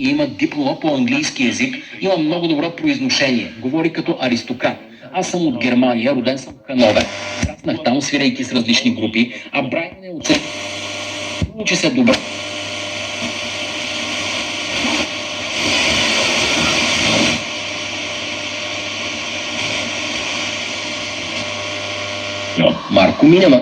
и има диплома по английски език, има много добро произношение, говори като аристократ. Аз съм от Германия, роден съм в Хановер, раснах там, свирайки с различни групи, а Брайан е от учи се добре. Марко Минема.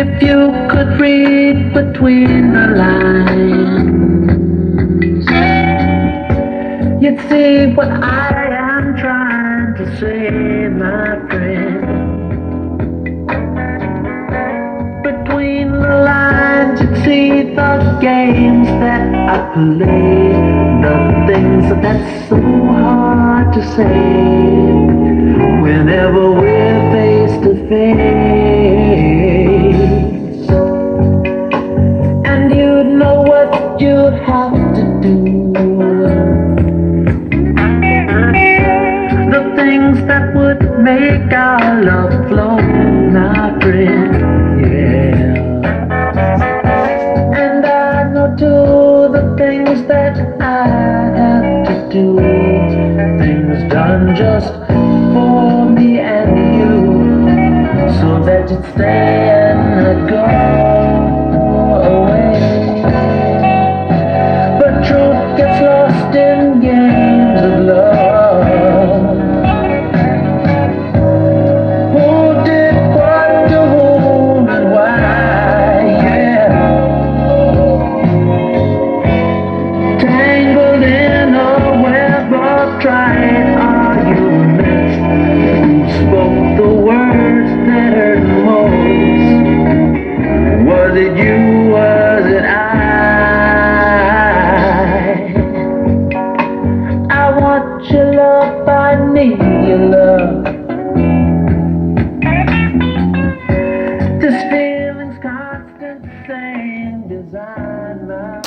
If you could read between the lines, you'd see what I am trying to say, my friend. Between the lines, you'd see the games that I play, the things that's so hard to say whenever we're face to face. And you know what you have to do, the things that would make our love flow, my friend, yeah. And I know too the things that I have to do, things done just for me and you, so that you'd stay and not go away. But truth gets lost in games of love. Who did what to whom and why, yeah. Tangled in a web of trite arguments. Who spoke the words that hurt most? Was it you, was it I? I want your love, I need your love. This feeling's constant, same design, my